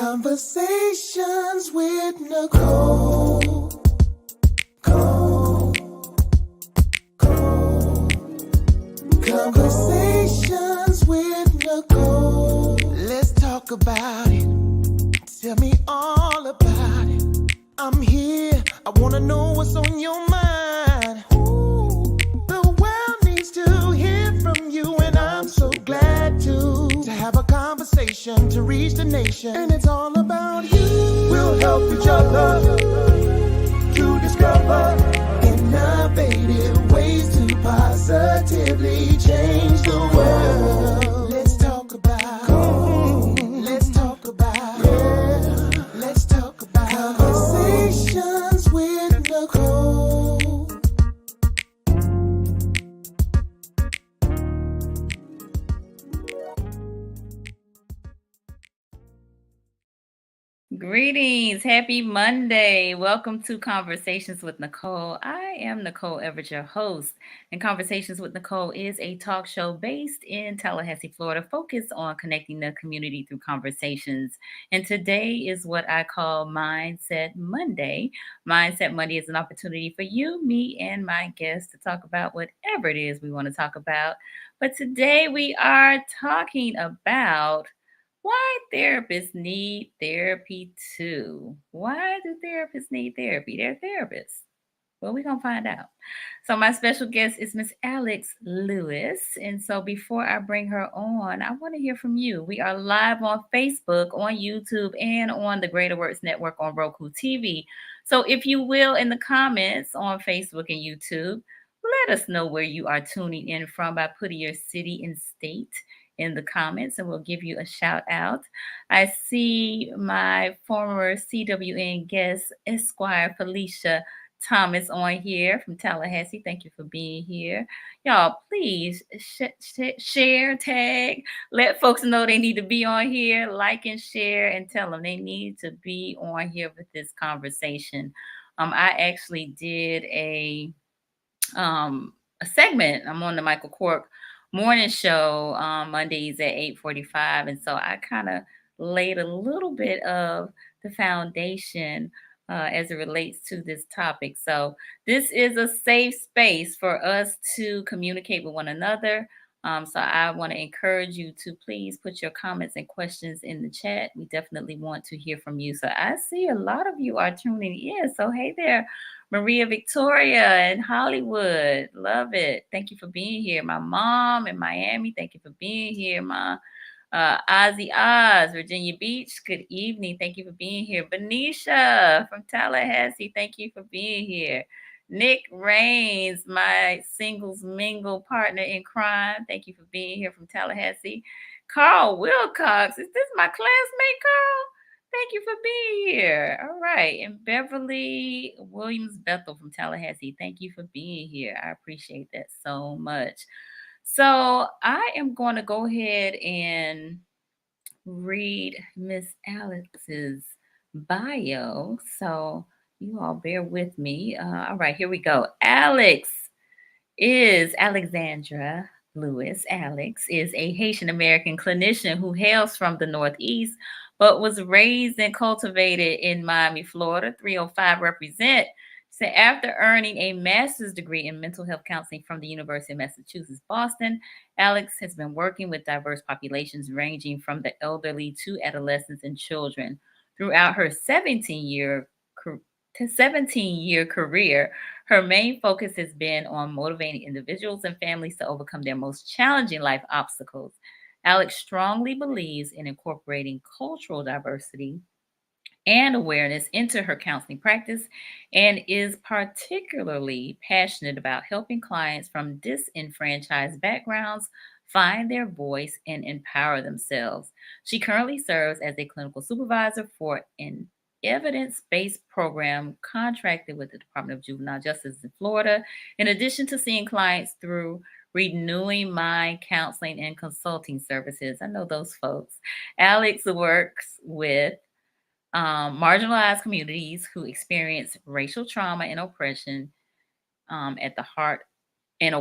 Conversations with Nicole. Conversations with Nicole. Let's talk about it. Tell me all about it. I'm here. I want to know what's on your mind. Ooh, the world needs to hear from you, and I'm so glad to have a conversation to reach the nation. And it's all about you. We'll help each other to discover innovative ways to positively change the world. Let's talk about, let's talk about, yeah. Let's talk about conversations with Nicole. Greetings. Happy Monday. Welcome to Conversations with Nicole. I am Nicole Everett, your host. And Conversations with Nicole is a talk show based in Tallahassee, Florida, focused on connecting the community through conversations. And today is what I call Mindset Monday. Mindset Monday is an opportunity for you, me, and my guests to talk about whatever it is we want to talk about. But today we are talking about why therapists need therapy too. Why do therapists need therapy? They're therapists. Well, we're going to find out. So, my special guest is Miss Alex Louis. And so, before I bring her on, I want to hear from you. We are live on Facebook, on YouTube, and on the Greater Works Network on RokuTV. So, if you will, in the comments on Facebook and YouTube, let us know where you are tuning in from by putting your city and state in the comments, and we'll give you a shout out. I see my former CWN guest, Esquire Felicia Thomas, on here from Tallahassee. Thank you for being here. Y'all, please share, tag, let folks know they need to be on here, like and share, and tell them they need to be on here with this conversation. I actually did a segment. I'm on the Michael Cork morning show Mondays at 8:45, and so I kind of laid a little bit of the foundation as it relates to this topic. So this is a safe space for us to communicate with one another. So I want to encourage you to please put your comments and questions in the chat. We definitely want to hear from you. So I see a lot of you are tuning in. So hey there, Maria Victoria in Hollywood. Love it. Thank you for being here. My mom in Miami. Thank you for being here. My Ozzy Oz, Virginia Beach. Good evening. Thank you for being here. Benicia from Tallahassee. Thank you for being here. Nick Rains, my singles mingle partner in crime. Thank you for being here from Tallahassee. Carl Wilcox. Is this my classmate, Carl? Thank you for being here. All right. And Beverly Williams Bethel from Tallahassee. Thank you for being here. I appreciate that so much. So I am going to go ahead and read Miss Alex's bio. So you all bear with me. All right, here we go. Alex is Alexandra Louis. Alex is a Haitian American clinician who hails from the Northeast, but was raised and cultivated in Miami, Florida. 305 represent. So after earning a master's degree in mental health counseling from the University of Massachusetts, Boston, Alex has been working with diverse populations ranging from the elderly to adolescents and children. Throughout her 17-year career, her main focus has been on motivating individuals and families to overcome their most challenging life obstacles. Alex strongly believes in incorporating cultural diversity and awareness into her counseling practice and is particularly passionate about helping clients from disenfranchised backgrounds find their voice and empower themselves. She currently serves as a clinical supervisor for an evidence-based program contracted with the Department of Juvenile Justice in Florida, in addition to seeing clients through Renewing Mind counseling and consulting services. I know those folks. Alex works with marginalized communities who experience racial trauma and oppression at the heart and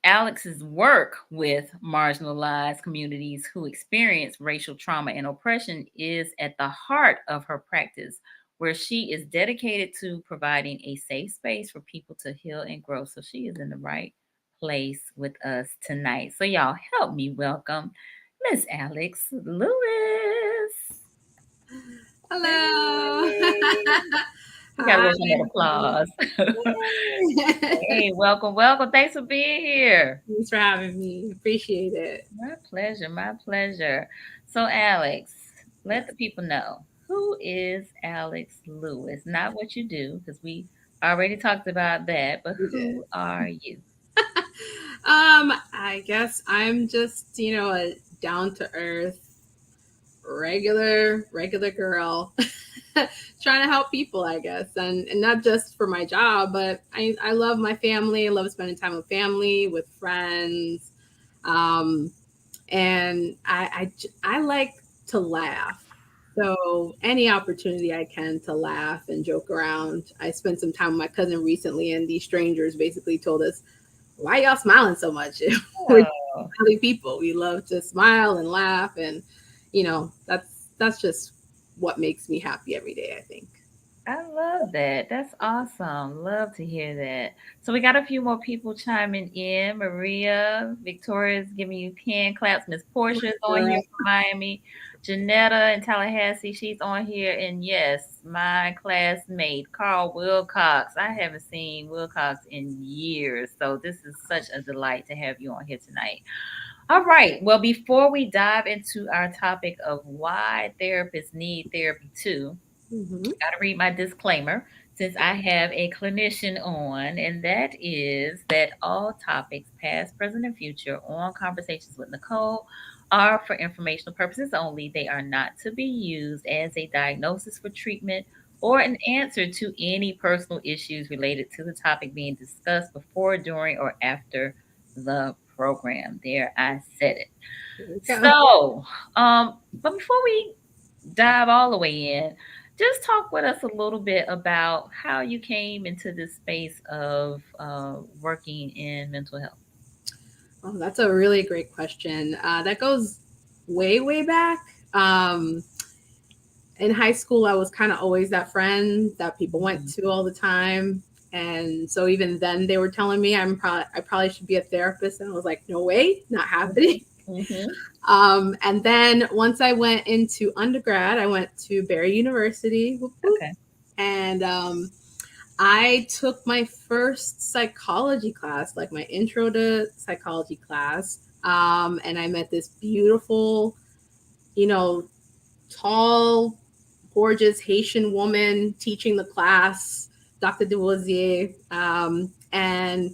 Alex's work with marginalized communities who experience racial trauma and oppression is at the heart of her practice, where she is dedicated to providing a safe space for people to heal and grow. So she is in the right place with us tonight. So, y'all, help me welcome Miss Alex Lewis. Hello. Hey. We got to Hi. work on that applause. Yay. Hey, welcome, welcome. Thanks for being here. Thanks for having me. Appreciate it. My pleasure, my pleasure. So, Alex, let Yes. the people know, who is Alex Lewis? Not what you do, because we already talked about that, but We did. who are you? I guess I'm just, a down to earth, regular girl trying to help people, I guess. And not just for my job, but I love my family. I love spending time with family, with friends. Um, and I like to laugh. So any opportunity I can to laugh and joke around. I spent some time with my cousin recently, and these strangers basically told us, "Why y'all smiling so much?" We're Oh, smiley people. We love to smile and laugh, and that's just what makes me happy every day, I think. I love that. That's awesome. Love to hear that. So we got a few more people chiming in. Maria, Victoria's giving you pen claps. Miss Portia is on here Girl. from Miami. Janetta in Tallahassee, she's on here. And yes, my classmate, Carl Wilcox. I haven't seen Wilcox in years. So this is such a delight to have you on here tonight. All right. Well, before we dive into our topic of why therapists need therapy too, Mhm. got to read my disclaimer since I have a clinician on, and that is that all topics, past, present, and future, on Conversations with Nicole are for informational purposes only. They are not to be used as a diagnosis for treatment or an answer to any personal issues related to the topic being discussed before, during, or after the program. There, I said it. There we go. So, but before we dive all the way in, just talk with us a little bit about how you came into this space of working in mental health. Oh, that's a really great question. That goes way back. Um, in high school, I was kind of always that friend that people went to all the time. And so even then they were telling me I probably should be a therapist. And I was like, no way, not happening. Mm-hmm. And then once I went into undergrad, I went to Barry University. Whoop, whoop. Okay. And I took my first psychology class, like my intro to psychology class. And I met this beautiful, you know, tall, gorgeous Haitian woman teaching the class, Dr. Devoisier. And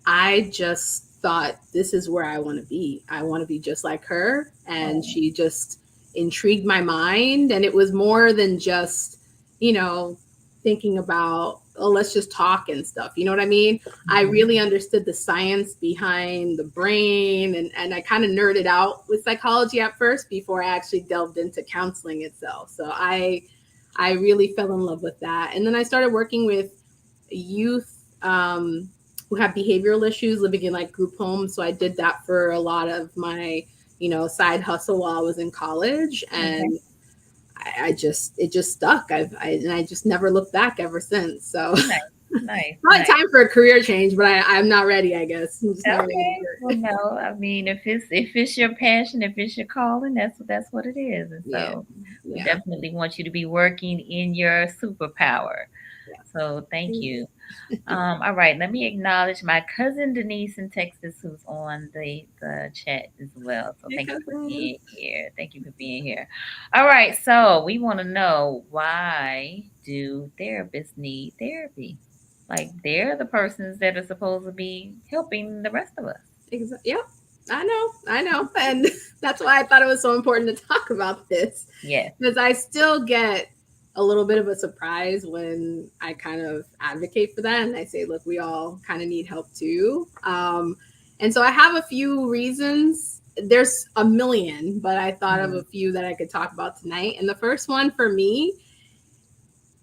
I just thought, this is where I want to be. I want to be just like her. And Oh, she just intrigued my mind. And it was more than just, you know, thinking about, oh, let's just talk and stuff. You know what I mean? I really understood the science behind the brain. And I kind of nerded out with psychology at first before I actually delved into counseling itself. So I really fell in love with that. And then I started working with youth who have behavioral issues living in like group homes. So I did that for a lot of my, side hustle while I was in college. okay. And it just stuck. And I just never looked back ever since. So Nice, nice, probably nice. time for a career change, but I'm not ready, I guess. I'm just not ready Okay. for Well, it. no, I mean, if it's your passion, if it's your calling, that's what it is. And Yeah. so we Yeah. definitely want you to be working in your superpower. Yeah. So thank you. All right, let me acknowledge my cousin Denise in Texas, who's on the chat as well. So Hey, thank you for cousin. being here. Thank you for being here. All right, so we want to know, why do therapists need therapy? Like, they're the persons that are supposed to be helping the rest of us. Yep. I know. And that's why I thought it was so important to talk about this, Yes. because I still get a little bit of a surprise when I kind of advocate for that. And I say, look, we all kind of need help too. And so I have a few reasons. There's a million, but I thought of a few that I could talk about tonight. And the first one for me,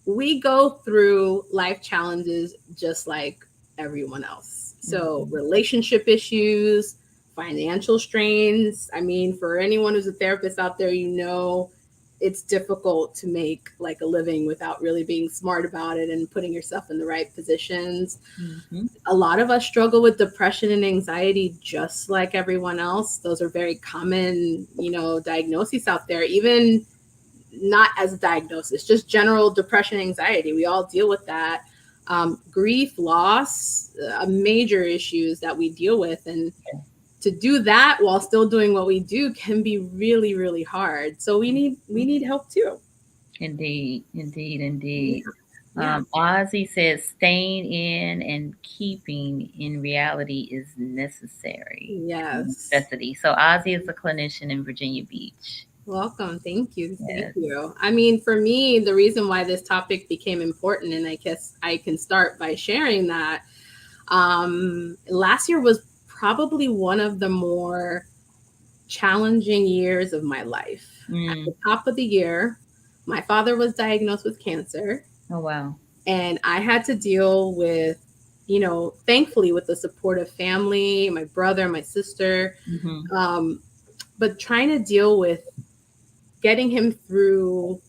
we go through life challenges just like everyone else. So relationship issues, financial strains. I mean, for anyone who's a therapist out there, it's difficult to make like a living without really being smart about it and putting yourself in the right positions. Mm-hmm. A lot of us struggle with depression and anxiety just like everyone else. Those are very common, diagnoses out there, even not as a diagnosis, just general depression, anxiety. We all deal with that. Grief, loss, major issues that we deal with. And to do that while still doing what we do can be really, really hard. So we need help too. Indeed, indeed, indeed. Yeah. Ozzy says staying in and keeping in reality is necessary. Yes. Necessity. So Ozzy is a clinician in Virginia Beach. Welcome. Thank you. Yes. Thank you. I mean, for me, the reason why this topic became important, and I guess I can start by sharing that, last year was probably one of the more challenging years of my life. At the top of the year, my father was diagnosed with cancer. Oh, wow. And I had to deal with, thankfully with the supportive family, my brother, my sister, but trying to deal with getting him through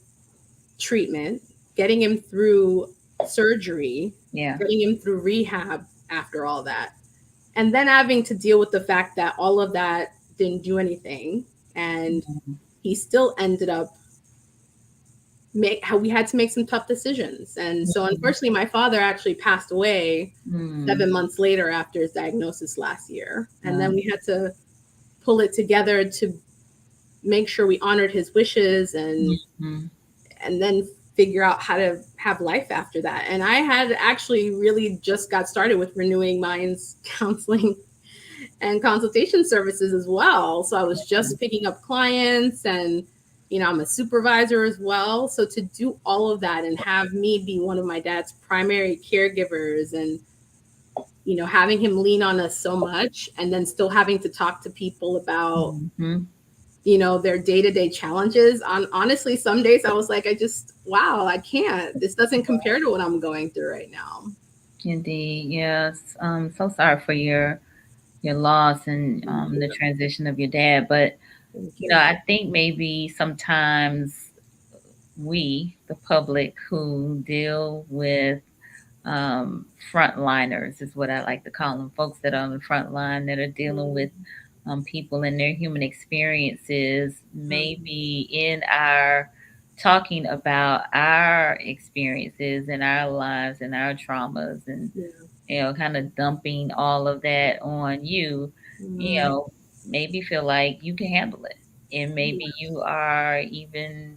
treatment, getting him through surgery, getting him through rehab after all that. And then having to deal with the fact that all of that didn't do anything. And he still ended up we had to make some tough decisions. And so unfortunately, my father actually passed away 7 months later after his diagnosis last year. And then we had to pull it together to make sure we honored his wishes and then figure out how to have life after that. And I had actually really just got started with Renewing Minds counseling and consultation services as well. So I was just picking up clients, and I'm a supervisor as well. So to do all of that and have me be one of my dad's primary caregivers, and having him lean on us so much, and then still having to talk to people about their day-to-day challenges. Honestly, some days I was like, I can't. This doesn't compare to what I'm going through right now. Indeed, yes. So sorry for your loss and the transition of your dad. But I think maybe sometimes we, the public, who deal with frontliners, is what I like to call them, folks that are on the front line that are dealing with people and their human experiences, maybe in our talking about our experiences and our lives and our traumas, and kind of dumping all of that on you, maybe feel like you can handle it, and maybe you are even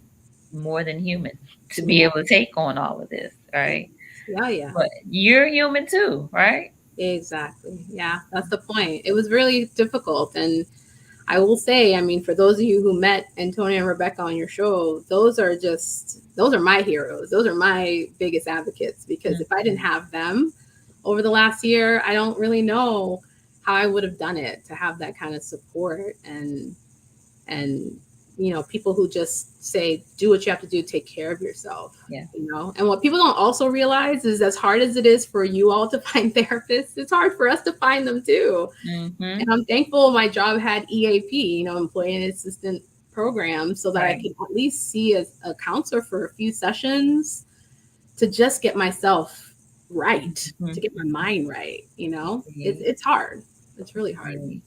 more than human to be able to take on all of this, right? Yeah. But you're human too, right? Exactly. Yeah, that's the point. It was really difficult. And I will say, I mean, for those of you who met Antonia and Rebecca on your show, those are my heroes. Those are my biggest advocates, because if I didn't have them over the last year, I don't really know how I would have done it, to have that kind of support and people who just say, do what you have to do, take care of yourself. And what people don't also realize is, as hard as it is for you all to find therapists, it's hard for us to find them too. And I'm thankful my job had EAP, employee and assistant program, so that I could at least see a counselor for a few sessions to just get myself right, to get my mind right. It's hard. It's really hard.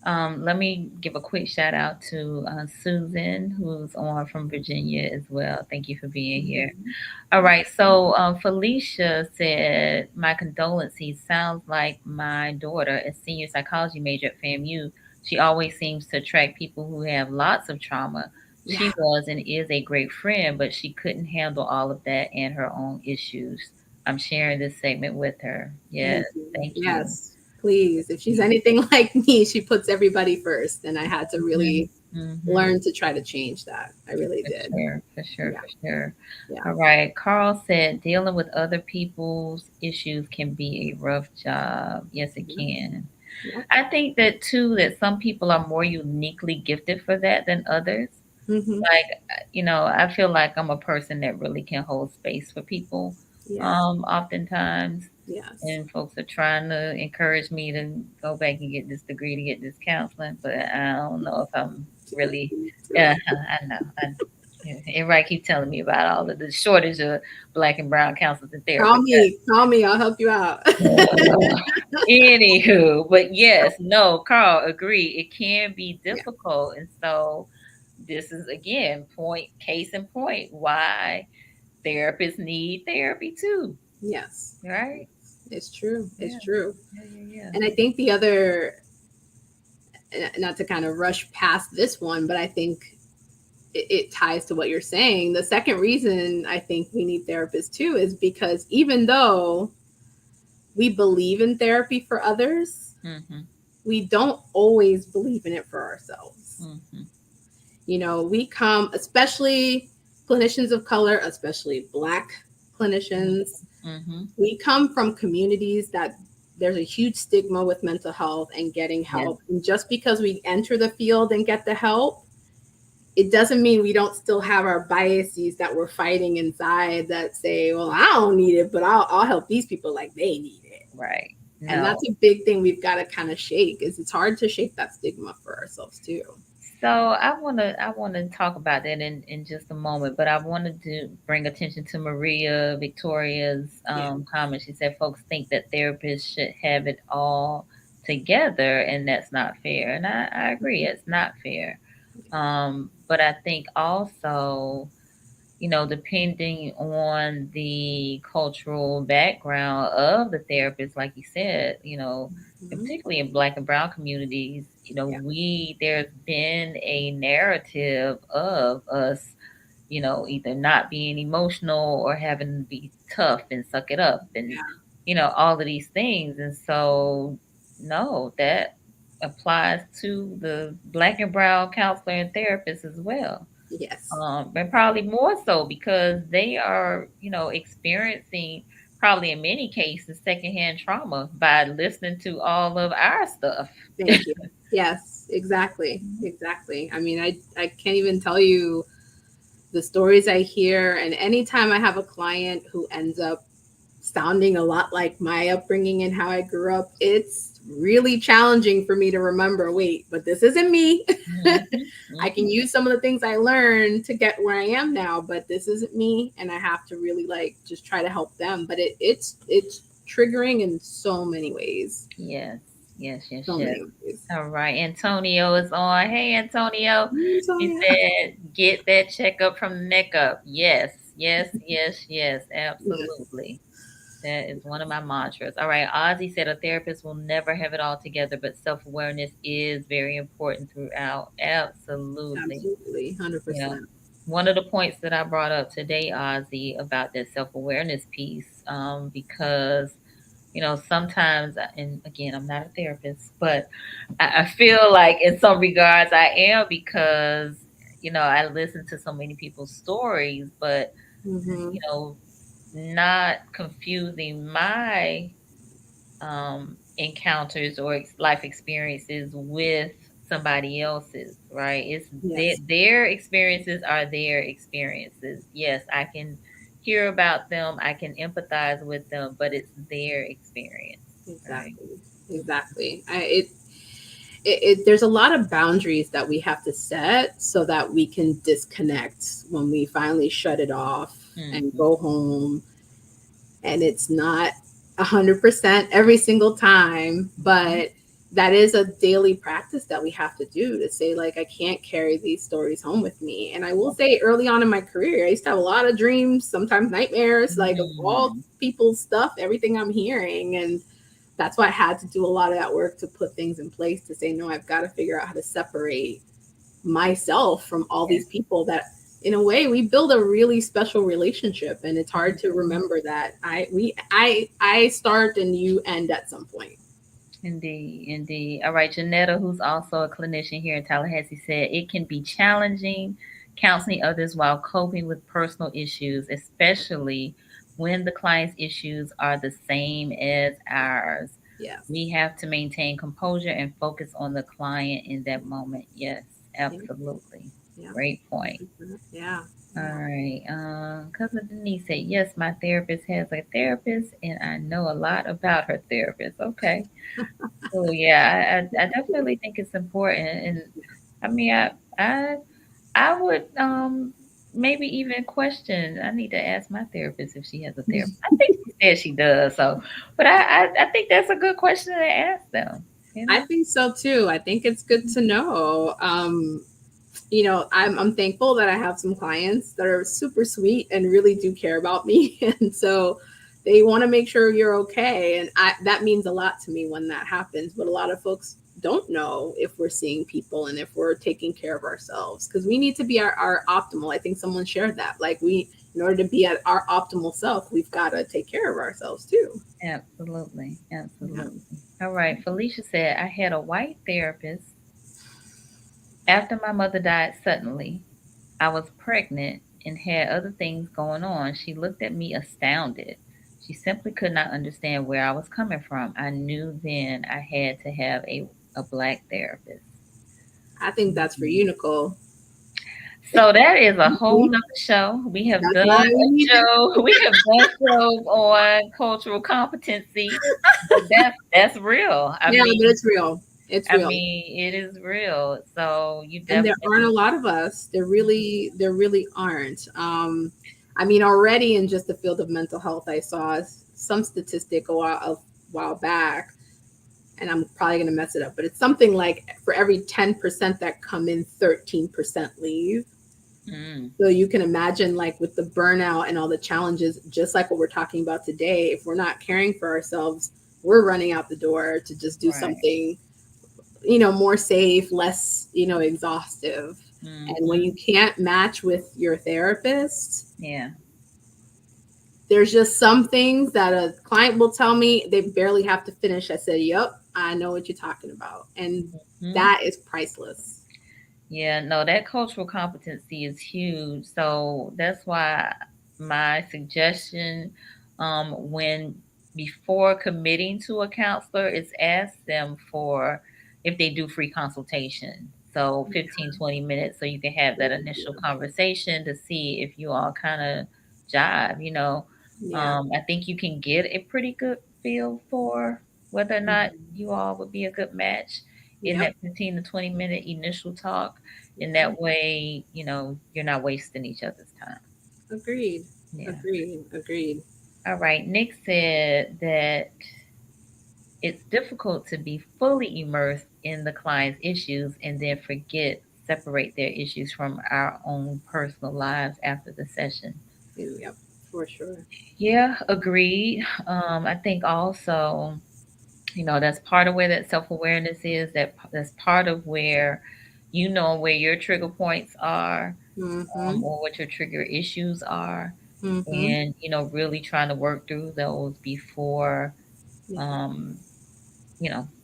Let me give a quick shout out to Susan, who's on from Virginia as well. Thank you for being here. All right. So Felicia said, my condolences. Sounds like my daughter, a senior psychology major at FAMU. She always seems to attract people who have lots of trauma. She was and is a great friend, but she couldn't handle all of that and her own issues. I'm sharing this segment with her. Yes. Thank you. Yes. Please, if she's anything like me, she puts everybody first, and I had to really learn to try to change that. I really did. For sure. Yeah. All right. Carl said, dealing with other people's issues can be a rough job. Yes, it can. Yeah. I think that too, that some people are more uniquely gifted for that than others. Like, I feel like I'm a person that really can hold space for people. Oftentimes. Yes. And folks are trying to encourage me to go back and get this degree to get this counseling, but I don't know if I'm really. Yeah, I know. And right, keep telling me about all of the shortage of Black and brown counselors and therapists. Call me, I'll help you out. Anywho, but yes, no, Carl, agree. It can be Yeah. difficult, and so this is again case in point why therapists need therapy too, Yes. right? It's true. It's Yeah, true. yeah. And I think the other, not to kind of rush past this one, but I think it ties to what you're saying. The second reason I think we need therapists too is because even though we believe in therapy for others, Mm-hmm, we don't always believe in it for ourselves. mm-hmm. You know, we come, especially clinicians of color, especially Black clinicians, Mm-hmm. we come from communities that there's a huge stigma with mental health and getting Yes, help. And just because we enter the field and get the help, it doesn't mean we don't still have our biases that we're fighting inside that say, well, I don't need it, but I'll help these people like they need it. right. And No. that's a big thing we've got to kind of shake, is it's hard to shake that stigma for ourselves too. So I wanna talk about that in just a moment, but I wanted to bring attention to Maria Victoria's Yeah. comment. She said folks think that therapists should have it all together, and that's not fair. And I agree, it's not fair. But I think also, depending on the cultural background of the therapist, like you said, and Mhm. particularly in Black and brown communities, Yeah. there's been a narrative of us, either not being emotional or having to be tough and suck it up and, Yeah. all of these things. And so, no, that applies to the Black and brown counselor and therapist as well. Yes. And probably more so because they are, experiencing probably in many cases secondhand trauma by listening to all of our stuff. Thank you. Yes, exactly. Exactly. I mean, I can't even tell you the stories I hear. And anytime I have a client who ends up sounding a lot like my upbringing and how I grew up, it's really challenging for me to remember, wait, but this isn't me. Mhm, I can mhm. use some of the things I learned to get where I am now, but this isn't me. And I have to really like just try to help them. But it's triggering in so many ways. Yes, yes, yes, So yes. many ways. All right. Antonio is on. Hey, Antonio. He Sonia. said, get that checkup from the neck up. Yes, yes, yes, yes. Yes. Absolutely. That is one of my mantras. All right. Ozzy said a therapist will never have it all together, but self awareness is very important throughout. Absolutely. Absolutely. You know, 100%. one of the points that I brought up today, Ozzy, about that self awareness piece, because sometimes, and again, I'm not a therapist, but I feel like in some regards I am because, I listen to so many people's stories, but, Mm-hmm. you know, not confusing my encounters or life experiences with somebody else's, right? It's Yes. their experiences are their experiences. Yes, I can hear about them, I can empathize with them, but it's their experience, right? Exactly. Exactly. There's a lot of boundaries that we have to set so that we can disconnect when we finally shut it off and Hmm. go home. And it's not 100% every single time, but that is a daily practice that we have to do, to say like, I can't carry these stories home with me. And I will say, early on in my career, I used to have a lot of dreams, sometimes nightmares, like of all Mhm. people's stuff, everything I'm hearing. And that's why I had to do a lot of that work to put things in place to say, no, I've got to figure out how to separate myself from all Yes. these people that, in a way, we build a really special relationship. And it's hard to Mhm. remember that I start and you end at some point. Indeed, indeed. All right, Janetta, who's also a clinician here in Tallahassee, said it can be challenging counseling others while coping with personal issues, especially when the client's issues are the same as ours. Yes. We have to maintain composure and focus on the client in that moment. Yes, Yeah. absolutely. Yeah. Great point. Yeah. All Yeah. right. Cousin Denise said, yes, my therapist has a therapist, and I know a lot about her therapist. Okay. So yeah, I definitely think it's important, and I mean, I would maybe even question. I need to ask my therapist if she has a therapist. I think she said she does. So, but I think that's a good question to ask them. You I know. think so too. I think it's good to know. I'm thankful that I have some clients that are super sweet and really do care about me, and so they want to make sure you're okay. And that means a lot to me when that happens. But a lot of folks don't know if we're seeing people and if we're taking care of ourselves, because we need to be our optimal. I think someone shared that. Like, in order to be at our optimal self, we've got to take care of ourselves too. Absolutely, Yeah. absolutely. All right. Felicia said, I had a white therapist after my mother died suddenly. I was pregnant and had other things going on. She looked at me astounded. She simply could not understand where I was coming from. I knew then I had to have a black therapist. I think that's for you, Nicole. So that is a whole nother show. We have That's done why we a need to. show. We have done shows on cultural competency, but that's real. Yeah, but it's real. It's real. It is real. So you And there aren't a definitely. lot of us. There really aren't. Already in just the field of mental health, I saw some statistic a while back, and I'm probably going to mess it up, but it's something like for every 10% that come in, 13% leave. Mm, So you can imagine, like, with the burnout and all the challenges, just like what we're talking about today, if we're not caring for ourselves, we're running out the door to just do right. something, more safe, less, exhaustive. And when Hmm. you can't match with your therapist, Yeah. there's just some things that a client will tell me they barely have to finish. I said, yep, I know what you're talking about. And Hmm. that is priceless. Yeah, no, that cultural competency is huge. So that's why my suggestion, when before committing to a counselor, is ask them for if they do free consultation. So 15, 20 minutes, so you can have that initial conversation to see if you all kind of jive. Yeah. I think you can get a pretty good feel for whether or not you all would be a good match in Yep. that 15 to 20-minute initial talk. And Yeah. that way, you're not wasting each other's time. Agreed. Yeah. Agreed. Agreed. All right. Nick said that it's difficult to be fully immersed in the client's issues and then separate their issues from our own personal lives after the session. Yep. For sure. Yeah, agreed. I think also, that's part of where that self-awareness is, that's part of where where your trigger points are, Mm-hmm. or what your trigger issues are, Mm-hmm. and really trying to work through those before Yeah. um,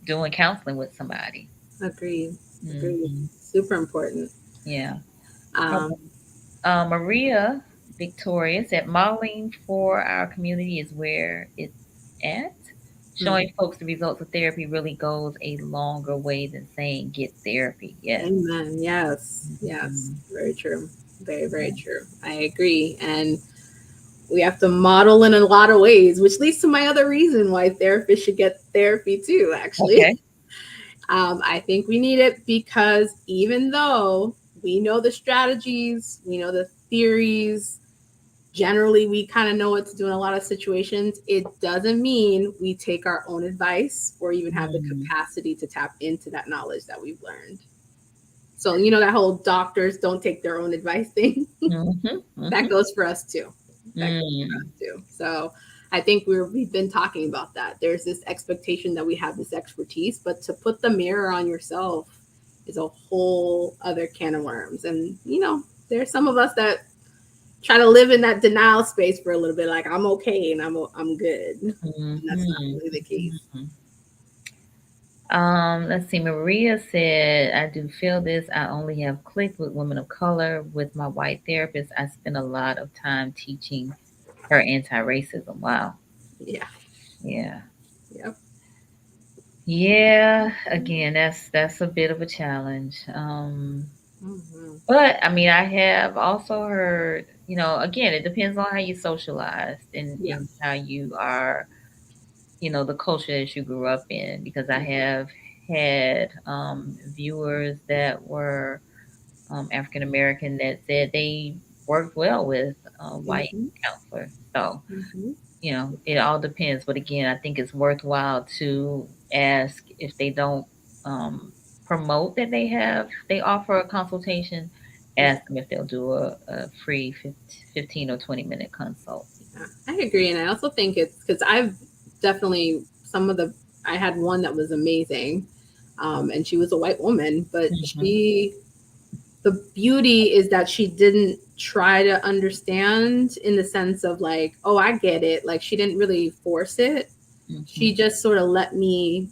doing counseling with somebody. Agreed. Agreed. Hmm. Super important. Yeah. Um, Maria Victoria said modeling for our community is where it's at. mm, Showing folks the results of therapy really goes a longer way than saying get therapy. Yes. amen. Yes. Yes. Mhm. Very true. Very, very true. I agree. And we have to model in a lot of ways, which leads to my other reason why therapists should get therapy too, actually. Okay. I think we need it because even though we know the strategies, we know the theories, generally we kind of know what to do in a lot of situations, it doesn't mean we take our own advice or even have the Mm. capacity to tap into that knowledge that we've learned. So, that whole doctors don't take their own advice thing, Mhm, that mhm, goes for us too. That goes for mm. us too. So, I think we've been talking about that. There's this expectation that we have this expertise, but to put the mirror on yourself is a whole other can of worms. And there's some of us that try to live in that denial space for a little bit, like I'm okay and I'm good, and that's not Mhm, really the case. mhm. Let's see. Maria said, I do feel this. I only have clicked with women of color. With my white therapist, I spend a lot of time teaching her anti-racism. Wow. Yeah. Yeah. Yep. Yeah. Again, that's a bit of a challenge. Mhm. But I mean, I have also heard, again, it depends on how you socialized and Yes. how you are, the culture that you grew up in. Because I have had viewers that were African American that said they worked well with white Mhm. counselors. So, Mhm. it all depends. But again, I think it's worthwhile to ask if they don't um, promote that they offer a consultation, Yeah. ask them if they'll do a free 15 or 20-minute consult. Yeah, I agree, and I also think it's because I've definitely some of the I had one that was amazing, and she was a white woman, but Hmm. she the beauty is that she didn't try to understand in the sense of like, oh, I get it. Like she didn't really force it. Hmm. She just sort of let me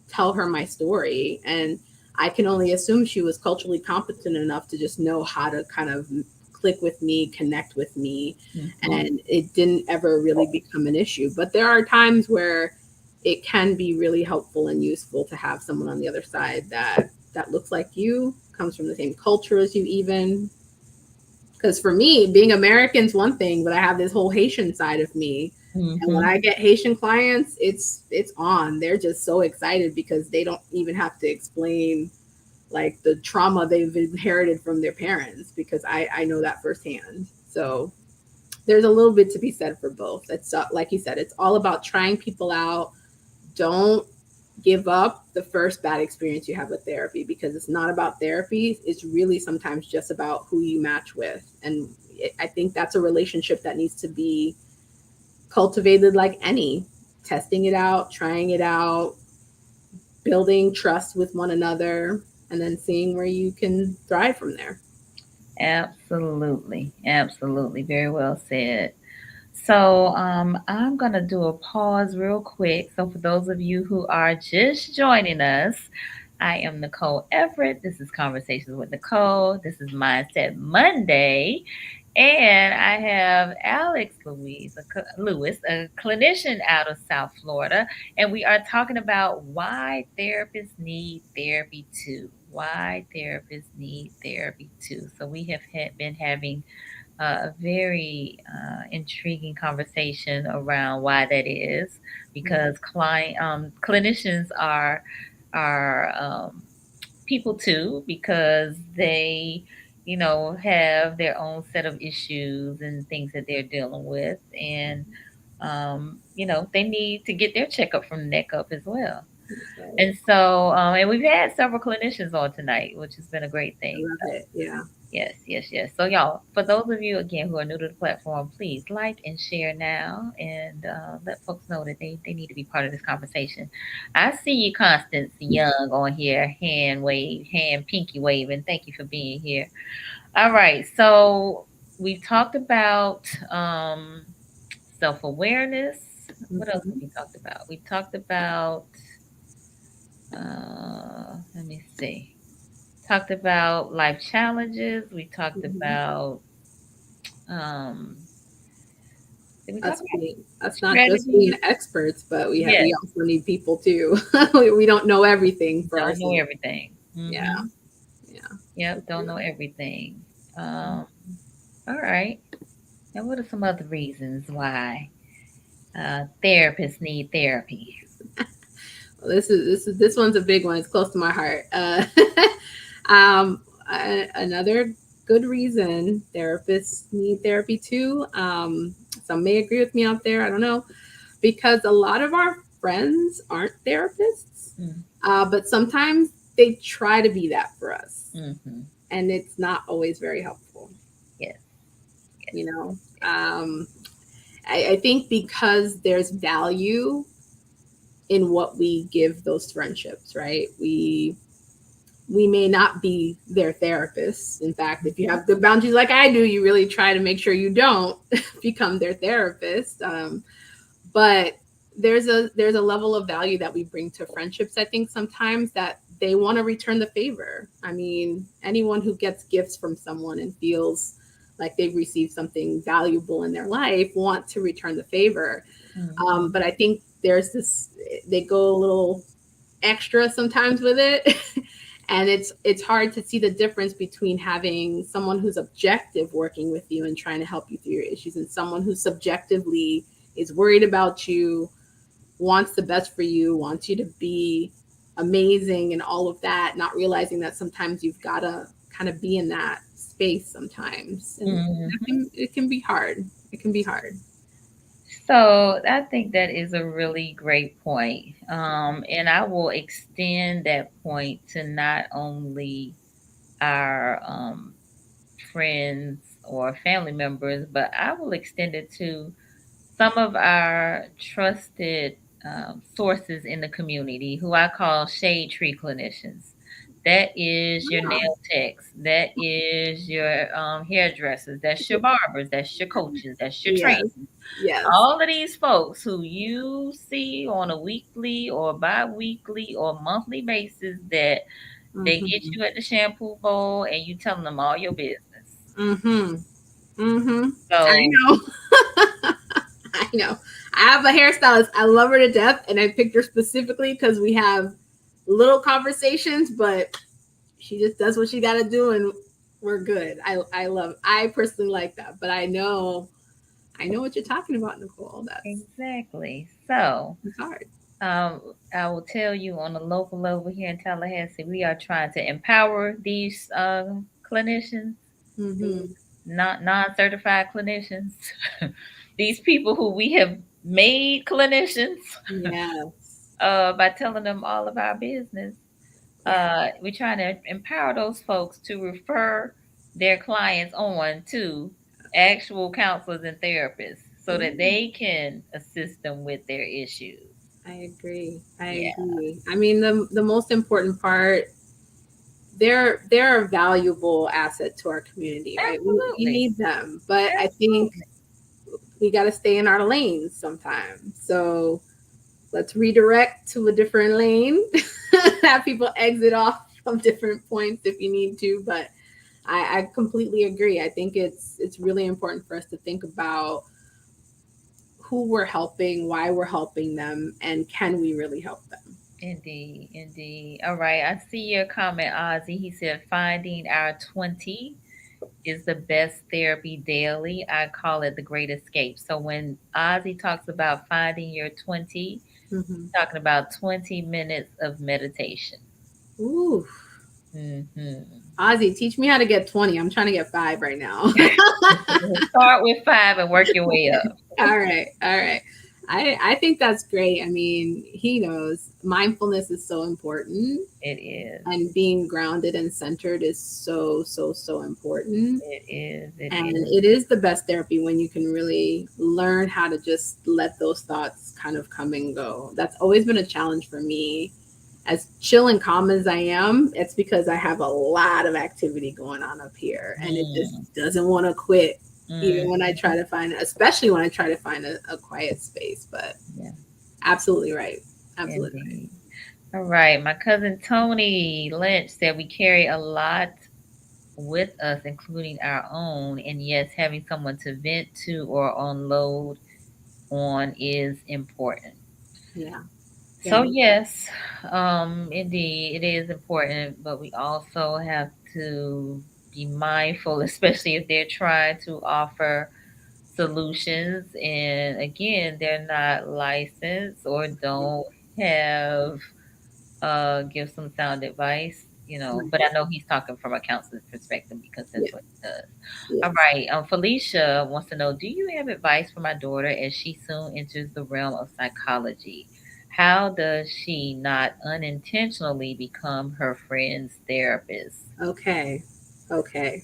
tell her my story, and I can only assume she was culturally competent enough to just know how to kind of click with me, connect with me, Hmm. and it didn't ever really become an issue. But there are times where it can be really helpful and useful to have someone on the other side that looks like you, comes from the same culture as you, even because for me, being American's one thing, but I have this whole Haitian side of me. And when Hmm. I get Haitian clients, it's on. They're just so excited because they don't even have to explain like the trauma they've inherited from their parents, because I know that firsthand. So there's a little bit to be said for both. It's like you said, it's all about trying people out. Don't give up the first bad experience you have with therapy, because it's not about therapy. It's really sometimes just about who you match with. And I think that's a relationship that needs to be cultivated like any, testing it out, trying it out, building trust with one another, and then seeing where you can thrive from there. Absolutely, absolutely, very well said. So I'm going to do a pause real quick. So, for those of you who are just joining us, I am Nicole Everett. This is Conversations with Nicole. This is Mindset Monday. And I have Louis, a clinician out of South Florida. And we are talking about why therapists need therapy too. Why therapists need therapy too. So, we have been having a very intriguing conversation around why that is, because clinicians are people too, because they have their own set of issues and things that they're dealing with, and they need to get their checkup from the neck up as well. That's right. And so and we've had several clinicians on tonight, which has been a great I thing. love it. Yeah. Yes, yes, yes. So, y'all, for those of you again who are new to the platform, please like and share now, and let folks know that they need to be part of this conversation. I see you, Constance Young, on here, hand pinky waving. Thank you for being here. All right, so we've talked about self awareness. What else have Mhm. we talked about? We talked about, let me see, talked about life challenges. We talked Mhm. about Um, did we talk about Us not just being strategies? experts, but Yes, we also need people too. We don't know everything for don't know ourselves. everything. Yeah. Mm-hmm. Yeah. Yep, don't know everything. Um, all right. Now, what are some other reasons why therapists need therapy? Well, this one's a big one. It's close to my heart. Um, Another good reason therapists need therapy too. Some may agree with me out there. I don't know, because a lot of our friends aren't therapists, but sometimes they try to be that for us, Mm-hmm. and it's not always very helpful. Yes, You know, I think because there's value in what we give those friendships, right? We may not be their therapists. In fact, if you have good boundaries like I do, you really try to make sure you don't become their therapist. But there's a level of value that we bring to friendships. I think sometimes that they want to return the favor. I mean, anyone who gets gifts from someone and feels like they've received something valuable in their life want to return the favor. mm-hmm. But I think there's this, they go a little extra sometimes with it. And it's hard to see the difference between having someone who's objective working with you and trying to help you through your issues, and someone who subjectively is worried about you, wants the best for you, wants you to be amazing and all of that, not realizing that sometimes you've got to kind of be in that space sometimes. And it can be hard. It can be hard. So I think that is a really great point. And I will extend that point to not only our friends or family members, but I will extend it to some of our trusted sources in the community who I call shade tree clinicians. That is your Yeah. nail techs, that is your hairdressers, that's your barbers, that's your coaches, that's your Yes. trainers. Yes. All of these folks who you see on a weekly or bi-weekly or monthly basis, that they get Mm-hmm. you at the shampoo bowl and you telling them all your business. Mm-hmm. Mm-hmm. I So know. I know. I have a hairstylist. I love her to death, and I picked her specifically because we have little conversations, but she just does what she got to do, and we're good. I personally like that, but I know what you're talking about, Nicole. That's exactly. So it's hard. I will tell you on a local level here in Tallahassee, we are trying to empower these clinicians, Mm-hmm. these not non-certified clinicians, these people who we have made clinicians Yes. by telling them all of our business. Yeah. We're trying to empower those folks to refer their clients on to actual counselors and therapists so that Yeah. they can assist them with their issues. I agree. I Yeah, agree. I mean, the most important part, they're a valuable asset to our community, right? We absolutely. need them, but I think Absolutely. we got to stay in our lanes sometimes. So let's redirect to a different lane, have people exit off from different points if you need to. But I completely agree. I think it's really important for us to think about who we're helping, why we're helping them, and can we really help them? Indeed, indeed. All right. I see your comment, Ozzy. He said, finding our 20 is the best therapy daily. I call it the great escape. So when Ozzy talks about finding your 20, Mm-hmm. talking about 20 minutes of meditation. Ooh, Hmm. Ozzy, teach me how to get 20. I'm trying to get 5 right now. Start with 5 and work your way up. All right. All right. I think that's great. I mean, he knows mindfulness is so important, It is. and being grounded and centered is so, so, so important. It is. It And is. it is the best therapy when you can really learn how to just let those thoughts kind of come and go. That's always been a challenge for me. As chill and calm as I am, it's because I have a lot of activity going on up here, and it just Mm, doesn't want to quit, even when I mm, try to find, especially when I try to find a quiet space. But yeah, absolutely right. Absolutely right. indeed. All right. My cousin Tony Lynch said we carry a lot with us, including our own. And yes, having someone to vent to or unload on is important. Yeah. So Yeah. yes, indeed, it is important, but we also have to be mindful, especially if they're trying to offer solutions, and again, they're not licensed or don't have give some sound advice, but I know he's talking from a counselor's perspective because that's Yes. what he does. All Yes. right. Felicia wants to know, do you have advice for my daughter as she soon enters the realm of psychology? How does she not unintentionally become her friend's therapist? Okay. Okay.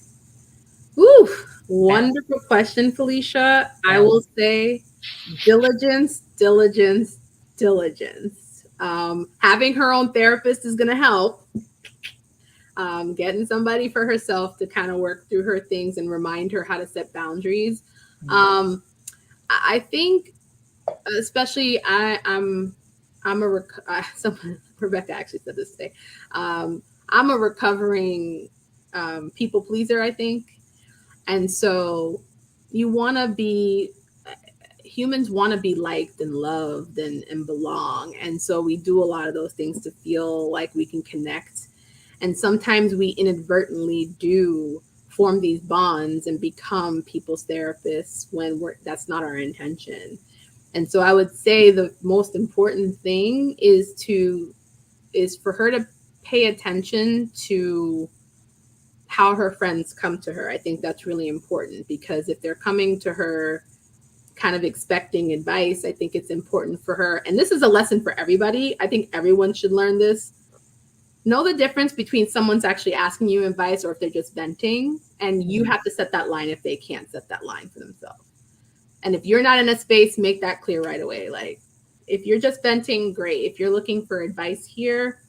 Woo! Yeah. Wonderful question, Felicia. I Yeah. will say diligence, diligence, diligence. Having her own therapist is going to help. Getting somebody for herself to kind of work through her things and remind her how to set boundaries. Mm. I think, especially, I'm a someone, Rebecca actually said this today. I'm a recovering people pleaser, I think. And so you want to be, humans want to be liked and loved and belong. And so we do a lot of those things to feel like we can connect. And sometimes we inadvertently do form these bonds and become people's therapists when that's not our intention. And so I would say the most important thing is for her to pay attention to how her friends come to her. I think that's really important, because if they're coming to her kind of expecting advice, I think it's important for her. And this is a lesson for everybody. I think everyone should learn this. Know the difference between someone's actually asking you advice or if they're just venting, and you have to set that line if they can't set that line for themselves. And if you're not in a space, make that clear right away. Like, if you're just venting, great. If you're looking for advice here,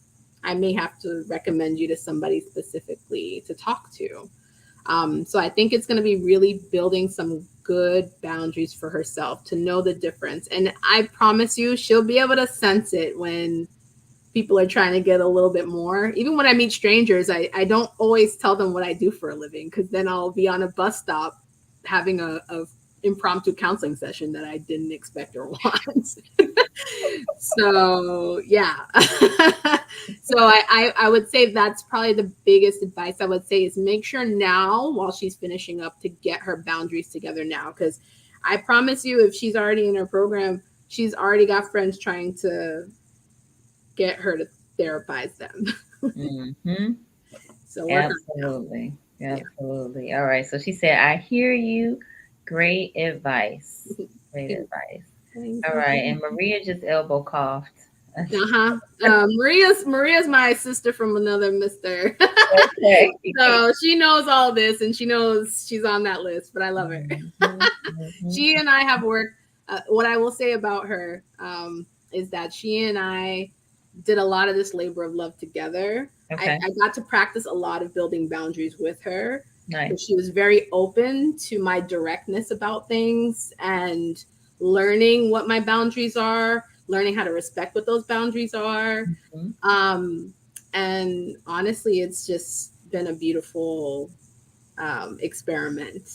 I may have to recommend you to somebody specifically to talk to. So I think it's going to be really building some good boundaries for herself to know the difference. And I promise you, she'll be able to sense it when people are trying to get a little bit more. Even when I meet strangers, I don't always tell them what I do for a living, because then I'll be on a bus stop having a impromptu counseling session that I didn't expect or want. So yeah. So I would say that's probably the biggest advice I would say, is make sure now, while she's finishing up, to get her boundaries together now. Because I promise you, if she's already in her program, she's already got friends trying to get her to therapize them. Mm-hmm. So Absolutely. Absolutely. All right. So she said, I hear you. Great advice. Great advice. All right. And Maria just elbow coughed. Maria's my sister from another mister. Okay. So she knows all this, and she knows she's on that list, but I love her. She and I have worked. What I will say about her is that she and I did a lot of this labor of love together. Okay. I got to practice a lot of building boundaries with her. Nice. She was very open to my directness about things and learning what my boundaries are, learning how to respect what those boundaries are. And honestly, it's just been a beautiful experiment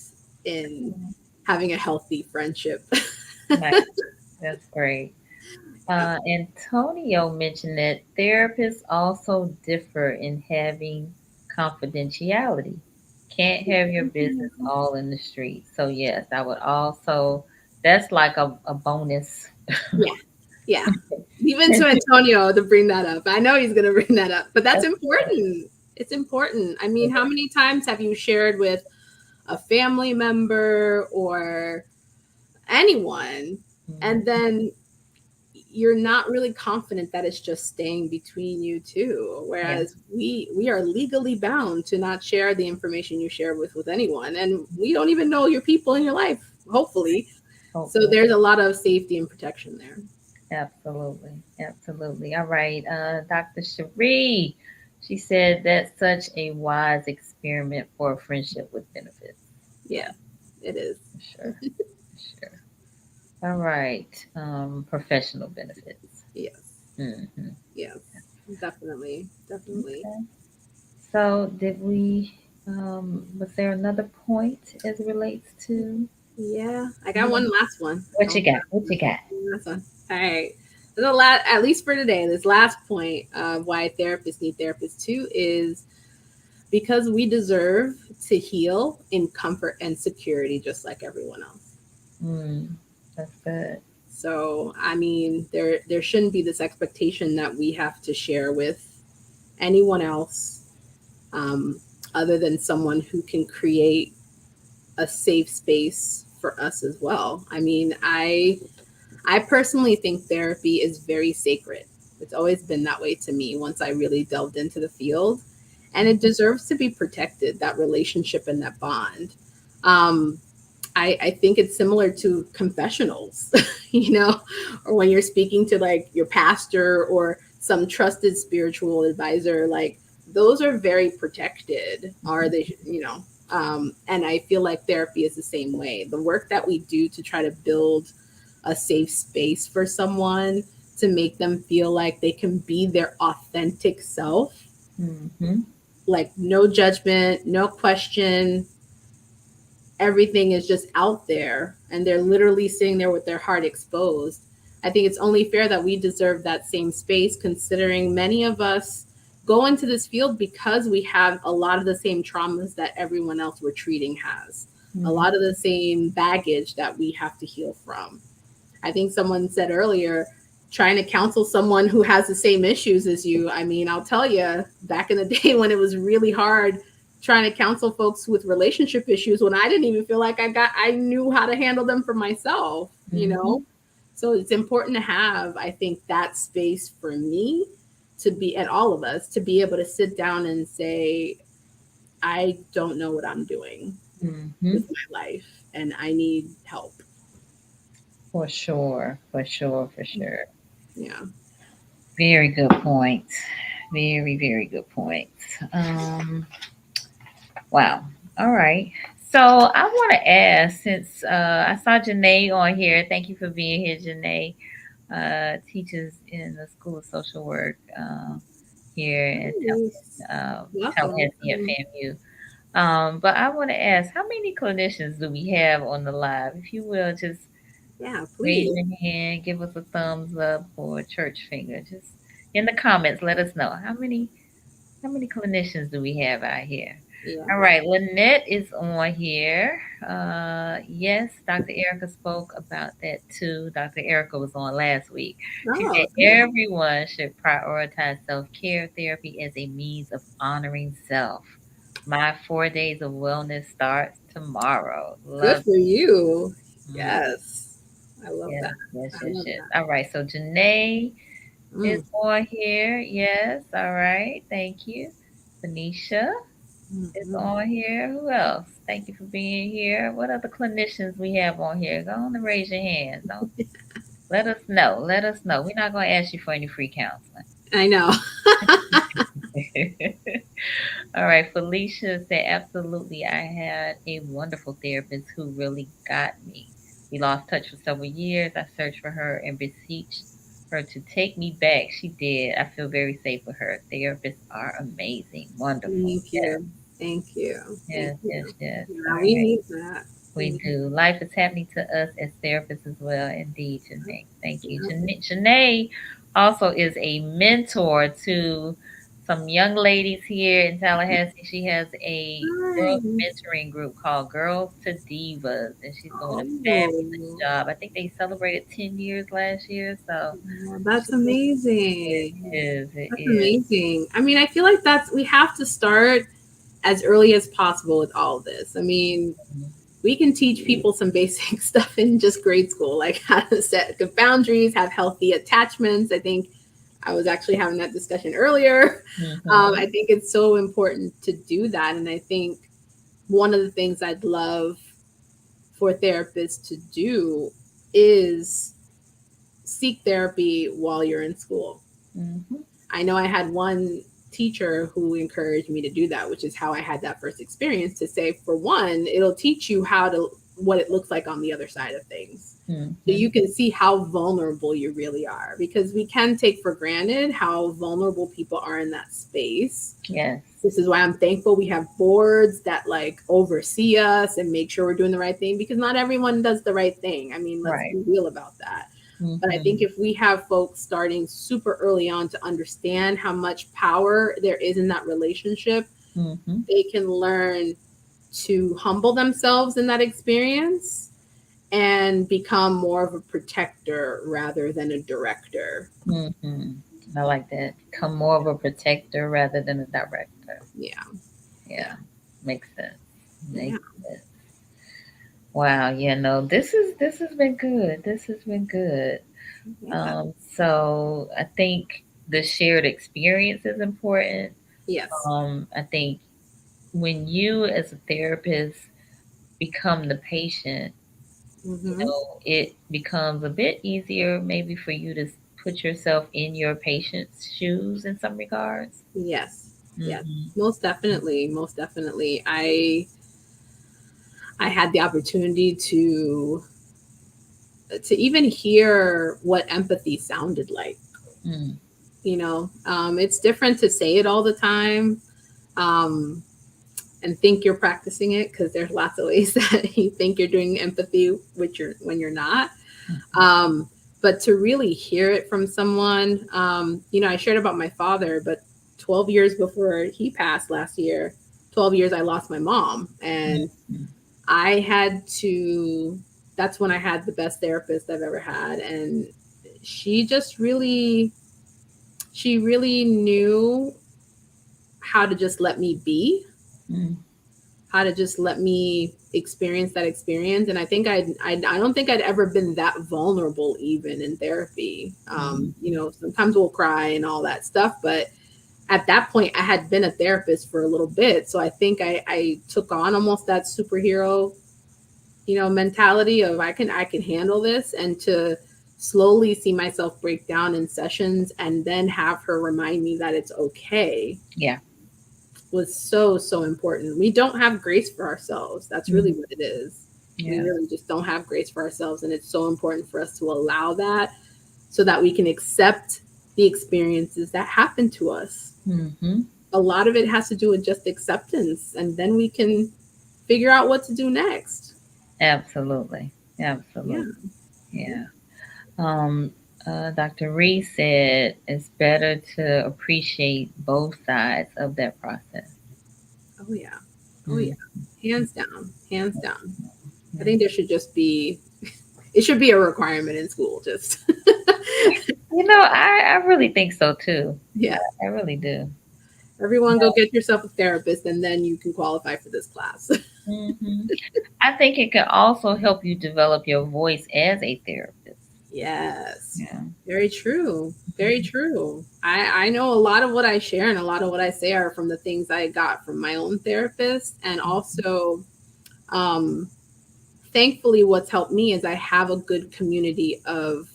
in having a healthy friendship. Nice. That's great. Antonio mentioned that therapists also differ in having confidentiality. Can't have your business all in the street. So yes, I would also, that's like a bonus. Yeah. Even to Antonio to bring that up. I know he's going to bring that up, but that's important. It's important. I mean, how many times have you shared with a family member or anyone, and then you're not really confident that it's just staying between you two? Whereas we are legally bound to not share the information you share with anyone. And we don't even know your people in your life, hopefully. So there's a lot of safety and protection there. Absolutely. Absolutely. All right. Dr. Cherie, she said that's such a wise experiment for a friendship with benefits. Yeah, it is. Sure. Sure. All right. Professional benefits. Yes. Mm-hmm. Yes, definitely. Definitely. Okay. So did we, was there another point as it relates to? Yeah, I got one last one. What you got? What you got? Last one. All right. The last, at least for today, this last point of why therapists need therapists too is because we deserve to heal in comfort and security, just like everyone else. That's good. So, I mean, there shouldn't be this expectation that we have to share with anyone else other than someone who can create a safe space for us as well. I mean, I personally think therapy is very sacred. It's always been that way to me once I really delved into the field, and it deserves to be protected, that relationship and that bond. I think it's similar to confessionals, or when you're speaking to like your pastor or some trusted spiritual advisor, like those are very protected, are they, and I feel like therapy is the same way. The work that we do to try to build a safe space for someone, to make them feel like they can be their authentic self, like no judgment, no question, everything is just out there and they're literally sitting there with their heart exposed. I think it's only fair that we deserve that same space, considering many of us go into this field because we have a lot of the same traumas that everyone else we're treating has, a lot of the same baggage that we have to heal from. I think someone said earlier, trying to counsel someone who has the same issues as you. I mean, I'll tell you, back in the day when it was really hard trying to counsel folks with relationship issues, when I didn't even feel like I knew how to handle them for myself, you know? So it's important to have, I think, that space for me to be, and all of us, to be able to sit down and say, I don't know what I'm doing with my life and I need help. For sure. Yeah. Very good point. Very, very good point. Wow. All right. So I want to ask, since I saw Janae on here, thank you for being here, Janae. Teaches in the School of Social Work here Nice. at Welcome. Tallahassee at FAMU. But I want to ask, how many clinicians do we have on the live? If you will, just Yeah, raise please. your hand, give us a thumbs up or a church finger. Just in the comments, let us know how many clinicians do we have out here. Yeah. All right, Lynette is on here. Yes, Dr. Erica spoke about that too. Dr. Erica was on last week. She Oh, said everyone should prioritize self-care therapy as a means of honoring self. My 4 days of wellness starts tomorrow. good Love for you. it. Yes. I love Yes, that. yes, I yes, love yes. that. All right, so Janae is Mm. on here. Yes, all right. Thank you. Tanisha is Mhm. on here. Who else? Thank you for being here. What other clinicians we have on here? Go on and raise your hands. Don't let us know. Let us know. We're not going to ask you for any free counseling. I know. All right, Felicia said, absolutely. I had a wonderful therapist who really got me. We lost touch for several years. I searched for her and beseeched her to take me back. She did. I feel very safe with her. Therapists are amazing. Wonderful. Thank Yes, you. Thank you. Thank yes, yes, you. yes. All Yeah, we right. need that. We We need do. Life is happening to us as therapists as well. Indeed, Janae. Thank you. that. Janae also is a mentor to some young ladies here in Tallahassee. She has a girls Nice. mentoring group called Girls to Divas, and she's doing a fabulous Oh, job. I think they celebrated 10 years last year, so well, that's she's doing it amazing. is, it That's is. amazing. I mean, I feel like we have to start as early as possible with all of this. I mean, we can teach people some basic stuff in just grade school, like how to set good boundaries, have healthy attachments. I think I was actually having that discussion earlier. Mm-hmm. I think it's so important to do that. And I think one of the things I'd love for therapists to do is seek therapy while you're in school. Mm-hmm. I know I had one teacher who encouraged me to do that, which is how I had that first experience, to say, for one, it'll teach you what it looks like on the other side of things. So Mm-hmm. you can see how vulnerable you really are, because we can take for granted how vulnerable people are in that space. Yes. This is why I'm thankful we have boards that like oversee us and make sure we're doing the right thing, because not everyone does the right thing. I mean, let's Right. be real about that. But I think Mm-hmm. if we have folks starting super early on to understand how much power there is in that relationship, Mm-hmm. they can learn to humble themselves in that experience and become more of a protector rather than a director. Mm-hmm. I like that. Become more of a protector rather than a director. Yeah. Yeah, makes sense. Yeah. Makes sense. Wow, yeah, no, this has been good. This has been good. Yeah. So I think the shared experience is important. Yes. I think when you as a therapist become the patient, Mm-hmm. it becomes a bit easier maybe for you to put yourself in your patient's shoes in some regards. Yes. Yes. Mm-hmm. Most definitely. Most definitely. I had the opportunity to even hear what empathy sounded like. Mm, It's different to say it all the time, um, and think you're practicing it, because there's lots of ways that you think you're doing empathy when you're not. um, but to really hear it from someone, I shared about my father, but 12 years before he passed last year, 12 years I lost my mom. And Mhm. I had to, that's when I had the best therapist I've ever had. And she just really, she really knew how to just let me be, Mm. how to just let me experience that experience. And I think I don't think I'd ever been that vulnerable even in therapy. Mhm. Sometimes we'll cry and all that stuff, but at that point I had been a therapist for a little bit. So I think I took on almost that superhero, mentality of I can handle this, and to slowly see myself break down in sessions and then have her remind me that it's okay Yeah. was so, so important. We don't have grace for ourselves. That's really Mhm. what it is. We Yeah. really just don't have grace for ourselves. And it's so important for us to allow that so that we can accept the experiences that happen to us. Mhm. A lot of it has to do with just acceptance. And then we can figure out what to do next. Absolutely. Yeah. Absolutely. Yeah. Um, Dr. Reese said it's better to appreciate both sides of that process. Oh, yeah. Oh, yeah. Mm. Hands down. Hands down. I Yeah. think there should just be, it should be a requirement in school. Just, I really think so too. yeah. I really do. Everyone go get yourself a therapist and then you can qualify for this class. Hmm. I think it can also help you develop your voice as a therapist. Yes. Yeah. Very true. Very true. I know a lot of what I share and a lot of what I say are from the things I got from my own therapist. And also, um, thankfully, what's helped me is I have a good community of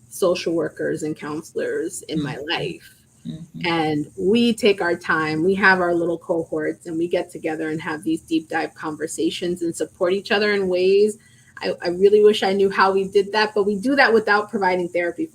social workers and counselors in my life. Mm-hmm. And we take our time, we have our little cohorts, and we get together and have these deep dive conversations and support each other in ways. I really wish I knew how we did that, but we do that without providing therapy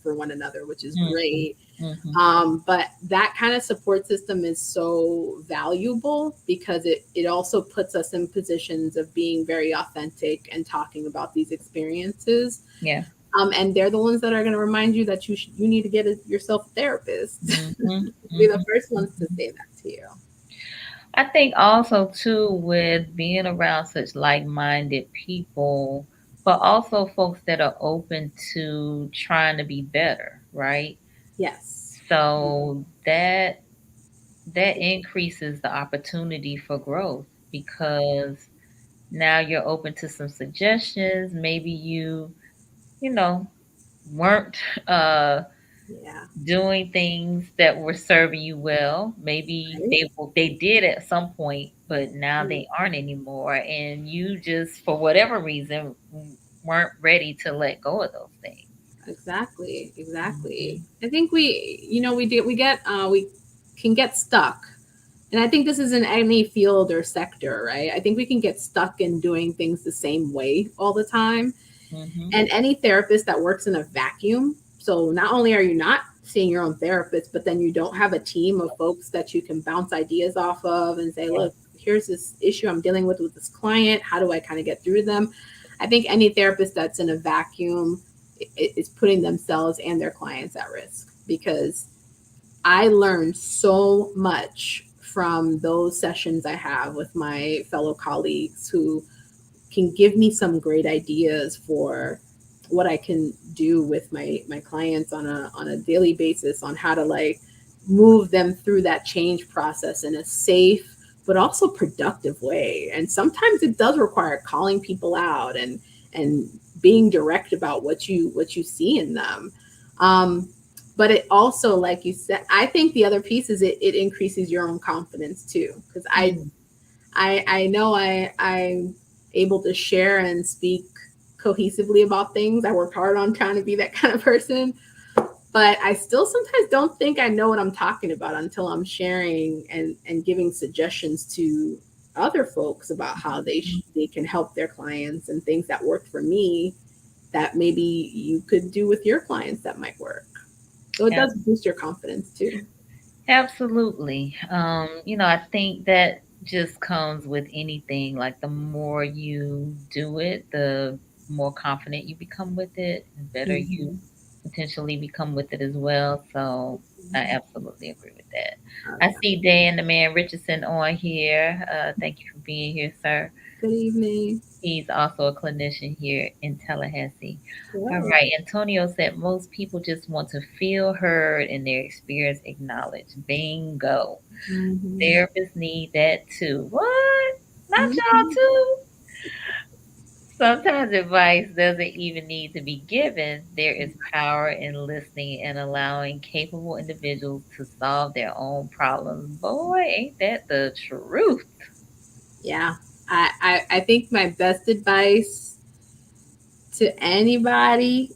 for one another, which is Mm-hmm. great. Mm-hmm. But that kind of support system is so valuable because it also puts us in positions of being very authentic and talking about these experiences. Yeah. And they're the ones that are going to remind you that you need to get yourself a therapist. Mm-hmm. Be the Mm-hmm. first ones to say that to you. I think also too with being around such like-minded people, but also folks that are open to trying to be better, right? Yes. So that increases the opportunity for growth because now you're open to some suggestions. Maybe you know, weren't Yeah. doing things that were serving you well. Maybe Right. they did at some point, but now Mm. they aren't anymore, and you just for whatever reason weren't ready to let go of those things. Exactly. Exactly. Mhm. I think we can get stuck. And I think this is in any field or sector, right? I think we can get stuck in doing things the same way all the time. Mhm. And any therapist that works in a vacuum, so not only are you not seeing your own therapist, but then you don't have a team of folks that you can bounce ideas off of and say, Yeah. look, here's this issue I'm dealing with this client. How do I kind of get through them? I think any therapist that's in a vacuum is putting themselves and their clients at risk, because I learned so much from those sessions I have with my fellow colleagues who can give me some great ideas for what I can do with my clients on a daily basis, on how to like move them through that change process in a safe but also productive way. And sometimes it does require calling people out and being direct about what you see in them. Um, but it also, like you said, I think the other piece is it increases your own confidence too, because Mm. I know I'm able to share and speak cohesively about things. I worked hard on trying to be that kind of person, but I still sometimes don't think I know what I'm talking about until I'm sharing and giving suggestions to other folks about how they can help their clients and things that worked for me that maybe you could do with your clients that might work. So it Yeah. does boost your confidence too. Absolutely. I think that just comes with anything. Like the more you do it, the more confident you become with it, the better you Mhm. potentially become with it as well. So I absolutely agree with that. Oh, I yeah. see Dan the man Richardson on here. Thank you for being here, sir. Good evening. He's also a clinician here in Tallahassee. All Right. right. Antonio said most people just want to feel heard and their experience acknowledged. Bingo. Mhm. Therapists need that too. What? Not y'all Mhm. too? Sometimes advice doesn't even need to be given. There is power in listening and allowing capable individuals to solve their own problems. Boy, ain't that the truth? Yeah. I think my best advice to anybody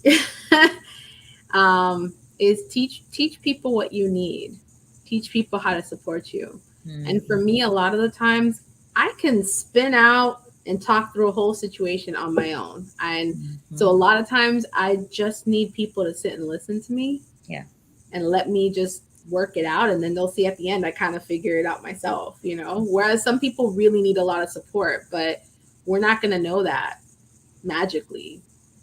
is teach people what you need. Teach people how to support you. And for Mm-hmm. me, a lot of the times, I can spin out and talk through a whole situation on my own. And so a Mm-hmm. lot of times, I just need people to sit and listen to me Yeah. and let me just work it out, and then they'll see at the end I kind of figure it out myself. Whereas some people really need a lot of support, but we're not going to know that magically.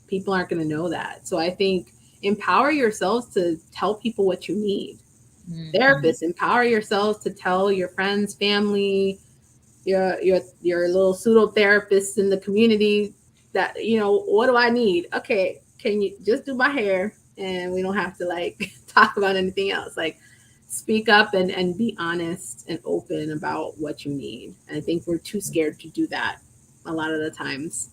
People aren't going to know that. So I think empower yourselves to tell people what you need. Mm-hmm. Therapists, empower yourselves to tell your friends, family, your little pseudo therapists in the community that, what do I need? Okay, can you just do my hair, and we don't have to like talk about anything else. Like, speak up and be honest and open about what you need. And I think we're too scared to do that a lot of the times,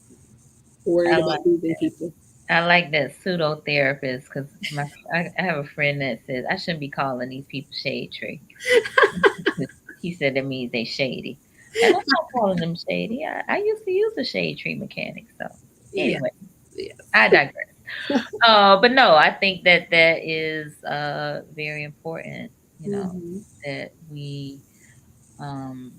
I worried about like losing people. I like that pseudo therapist because I have a friend that says I shouldn't be calling these people shade tree. He said that means they shady, and I'm not calling them shady. I used to use a shade tree mechanic. So Yeah, anyway, yeah. I digress. But no, I think that that is very important. You know Hmm. that um,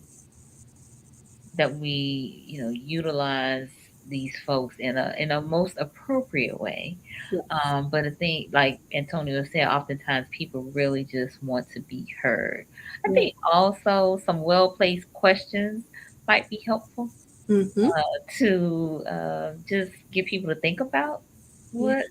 we utilize these folks in a most appropriate way. Yeah. But I think, like Antonio said, oftentimes people really just want to be heard. I Yeah. think also some well placed questions might be helpful Hmm. to just get people to think about Yeah. what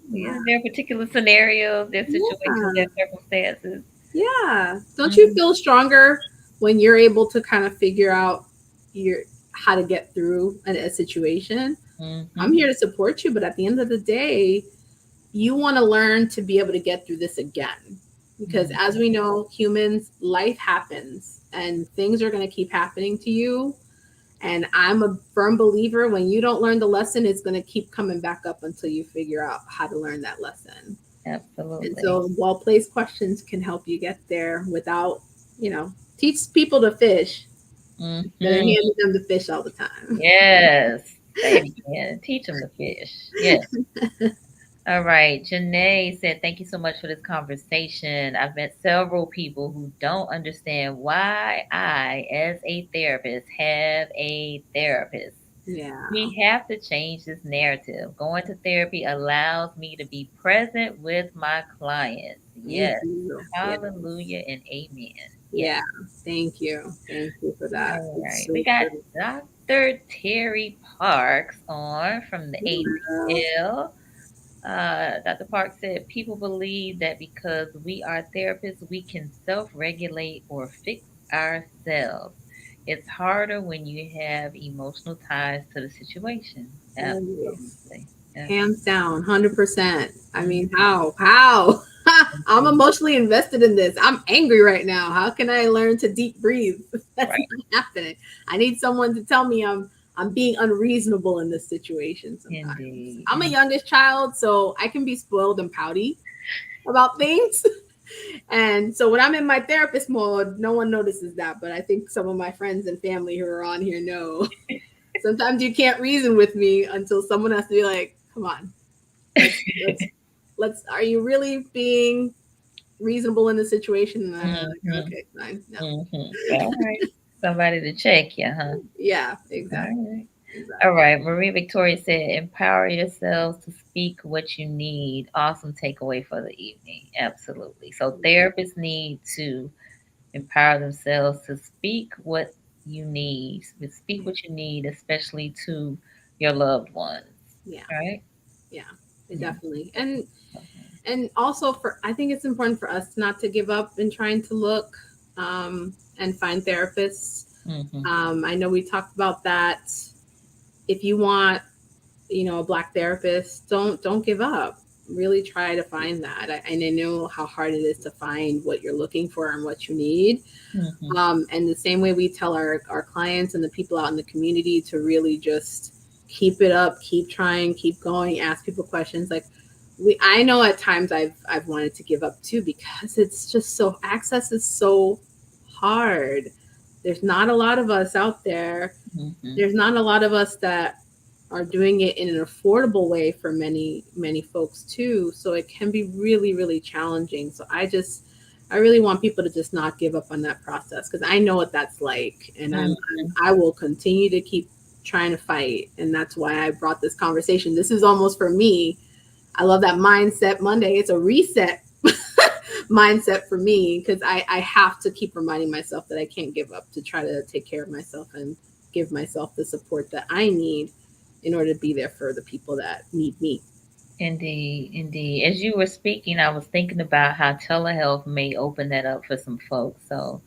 their particular scenarios, their situations, Yeah. their circumstances. Yeah. Don't you Mhm. feel stronger when you're able to kind of figure out your how to get through a situation? I'm Mhm. here to support you, but at the end of the day, you want to learn to be able to get through this again. Because Mhm. as we know, humans, life happens and things are going to keep happening to you. And I'm a firm believer when you don't learn the lesson, it's going to keep coming back up until you figure out how to learn that lesson. And Absolutely. so, well placed questions can help you get there without, teach people to fish instead of Mhm. handing them the fish all the time. Yes. Say it again. Teach them to fish. Yes. All right. Janae said, thank you so much for this conversation. I've met several people who don't understand why I, as a therapist, have a therapist. Yeah. We have to change this narrative. Going to therapy allows me to be present with my clients. Thank Yes. you. Yeah. Hallelujah and amen. Yes. Yeah. Thank you. Thank you for that. All It's right. so We got true. Dr. Terry Parks on from the Girl. ATL. Dr. Park said, people believe that because we are therapists, we can self regulate or fix ourselves. It's harder when you have emotional ties to the situation. Always. Absolutely. Yes. Hands down, 100%. I Mhm. mean, how? I'm emotionally invested in this. I'm angry right now. How can I learn to deep breathe? That's Right. not happening. I need someone to tell me I'm being unreasonable in this situation sometimes. Indeed. I'm a youngest child, so I can be spoiled and pouty about things. And so when I'm in my therapist mode, no one notices that. But I think some of my friends and family who are on here know. Sometimes you can't reason with me until someone has to be like, "Come on, let's let's. Are you really being reasonable in the situation?" And I'm like, Mhm. "Okay, fine, no." Mhm. All right. Somebody to check you, huh? Yeah, All exactly, right. All exactly. right. Marie Victoria said, empower yourselves to speak what you need. Awesome takeaway for the evening. Absolutely. So, therapists need to empower themselves to speak what you need, speak what you need, especially to your loved ones. Yeah, Right? yeah, Yeah. definitely. And Okay. And also I think it's important for us not to give up in trying to look and find therapists. Mm-hmm. I know we talked about that. If you want, a black therapist, don't give up. Really try to find that. And I know how hard it is to find what you're looking for and what you need. Mm-hmm. And the same way we tell our clients and the people out in the community to really just keep it up, keep trying, keep going, ask people questions. Like I know at times I've wanted to give up too, because it's just so, access is so hard. There's not a lot of us out there. Mm-hmm. There's not a lot of us that are doing it in an affordable way for many folks too. So it can be really, really challenging. So I really want people to just not give up on that process, because I know what that's like, and I will continue to keep trying to fight. And that's why I brought this conversation. This is almost, for me, I love that mindset Monday. It's a reset mindset for me, because I have to keep reminding myself that I can't give up, to try to take care of myself and give myself the support that I need in order to be there for the people that need me. Indeed, indeed. As you were speaking, I was thinking about how telehealth may open that up for some folks. So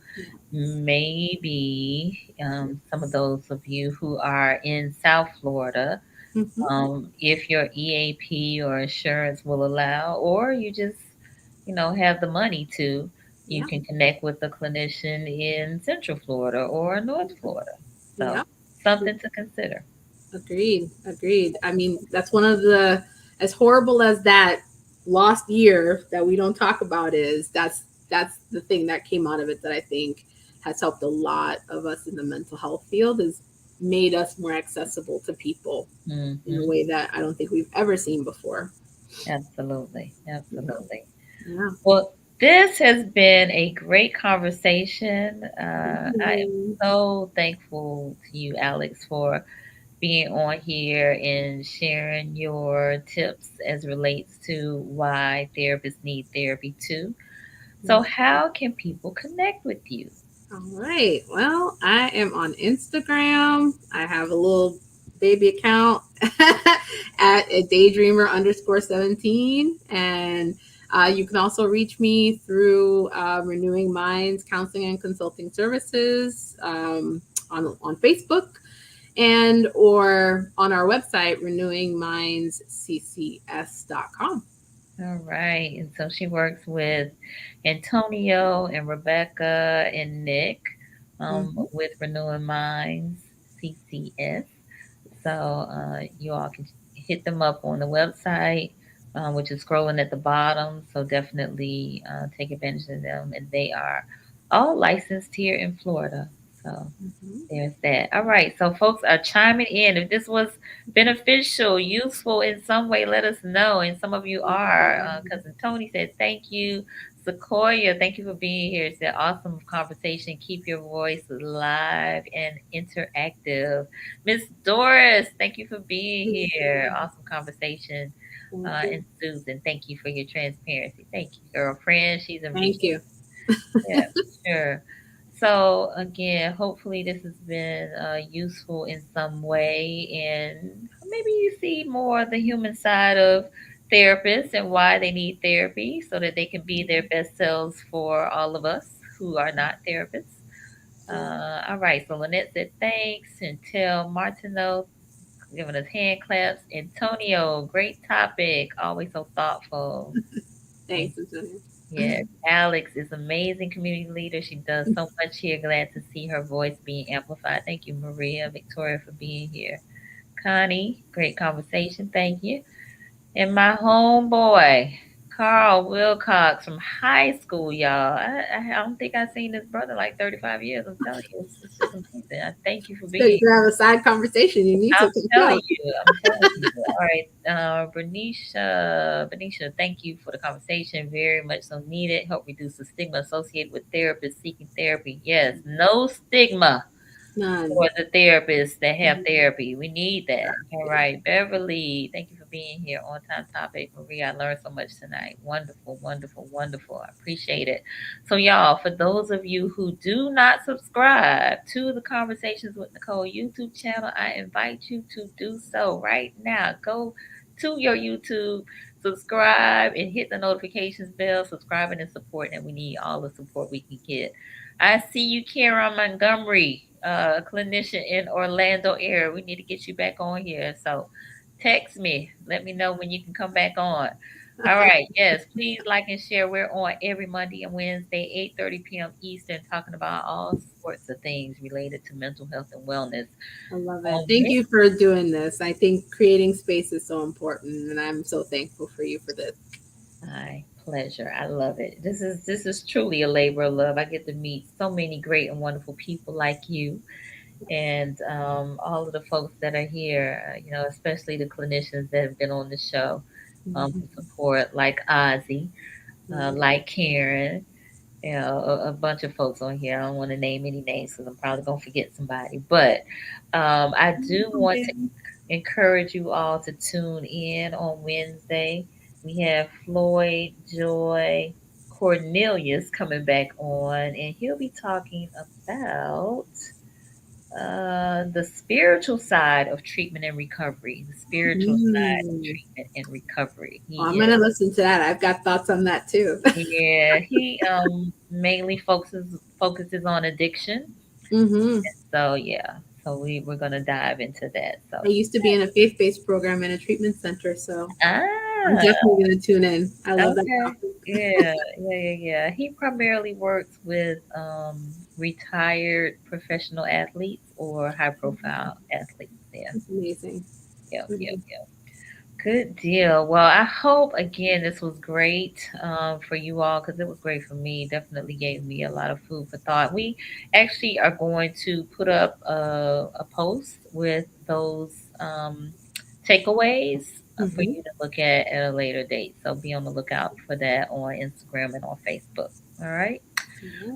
maybe some of those of you who are in South Florida, Mm-hmm. if your EAP or insurance will allow, or you just, have the money to, you Yeah. can connect with a clinician in Central Florida or North Florida. So Yeah. something to consider. Agreed. Agreed. I mean, that's one of the, as horrible as that lost year that we don't talk about is, that's the thing that came out of it that I think has helped a lot of us in the mental health field, is made us more accessible to people in a Hmm. way that I don't think we've ever seen before. Absolutely. Yeah. Absolutely. Yeah. Well, this has been a great conversation. I am Mm. so thankful to you, Alex, for being on here and sharing your tips as relates to why therapists need therapy too. So, how can people connect with you? All right. Well, I am on Instagram. I have a little baby account at a daydreamer underscore 17. And you can also reach me through Renewing Minds Counseling and Consulting Services on Facebook, and or on our website, renewingmindsccs.com. All right. And so she works with Antonio and Rebecca and Nick Mm-hmm. with Renewing Minds CCS. So you all can hit them up on the website, which is scrolling at the bottom. So definitely take advantage of them. And they are all licensed here in Florida. So Mm-hmm. there's that. All right. So folks are chiming in. If this was beneficial, useful in some way, let us know. And some of you are. Cousin Tony said, thank you. Sequoia, thank you for being here. It's an awesome conversation. Keep your voice live and interactive. Miss Doris, thank you for being here. Awesome conversation. And Susan, thank you for your transparency. Thank you, girlfriend. She's in Thank Virginia. you. Yeah, sure. So again, hopefully this has been useful in some way, and maybe you see more of the human side of therapists and why they need therapy, so that they can be their best selves for all of us who are not therapists. All right. So Lynette said thanks, and tell Martineau giving us hand claps. Antonio, great topic, always so thoughtful. And Thanks, Antonio. yes, Alex is amazing community leader. She does so much here. Glad to see her voice being amplified. Thank you, Maria, Victoria, for being here. Connie, great conversation. Thank you. And my homeboy, Carl Wilcox from high school, y'all. I don't think I've seen this brother like 35 years. I'm telling you, it's just amazing. I thank you for So you being. can have a side conversation. You need to Telling confirm. you, I'm telling you. All right, Bernicia, thank you for the conversation. Very much so needed. Help reduce the stigma associated with therapists seeking therapy. Yes, no stigma None. for the therapists that have therapy. We need that. All right, Beverly, thank you for being here. On time topic, Maria. I learned so much tonight. Wonderful, wonderful, wonderful. I appreciate it. So, y'all, for those of you who do not subscribe to the Conversations with Nicole YouTube channel, I invite you to do so right now. Go to your YouTube, subscribe and hit the notifications bell, subscribing and supporting. And we need all the support we can get. I see you, Karen Montgomery, a clinician in Orlando area. We need to get you back on here. So text me. Let me know when you can come back on. All right. Yes. Please like and share. We're on every Monday and Wednesday, 8:30 p.m. Eastern, talking about all sorts of things related to mental health and wellness. I love it. On Thank you for doing this. I think creating space is so important, and I'm so thankful for you for this. my pleasure. I love it. This is truly a labor of love. I get to meet so many great and wonderful people like you, and all of the folks that are here. Especially the clinicians that have been on the show for support, like Ozzy, like Karen. A bunch of folks on here. I don't want to name any names because I'm probably gonna forget somebody. But I do want to encourage you all to tune in on Wednesday. We have Floyd Joy Cornelius coming back on, and he'll be talking about the spiritual side of treatment and recovery. The spiritual side of Mm. treatment and recovery. Well, I'm He is, gonna listen to that. I've got thoughts on that too. yeah, he mainly focuses on addiction. Hmm. So yeah, so we're gonna dive into that. So I used to be in a faith-based program in a treatment center, so I'm ah, definitely gonna tune in. I love that okay. topic. Yeah. He primarily works with retired professional athletes or high profile athletes. Yeah. It's amazing. Yep. Good deal. Well, I hope again this was great for you all because it was great for me. Definitely gave me a lot of food for thought. We actually are going to put up a post with those takeaways for Hmm. you to look at a later date. So be on the lookout for that on Instagram and on Facebook. All right.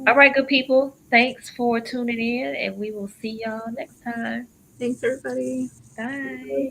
All right, good people. Thanks for tuning in, and we will see y'all next time. Thanks, everybody. Bye.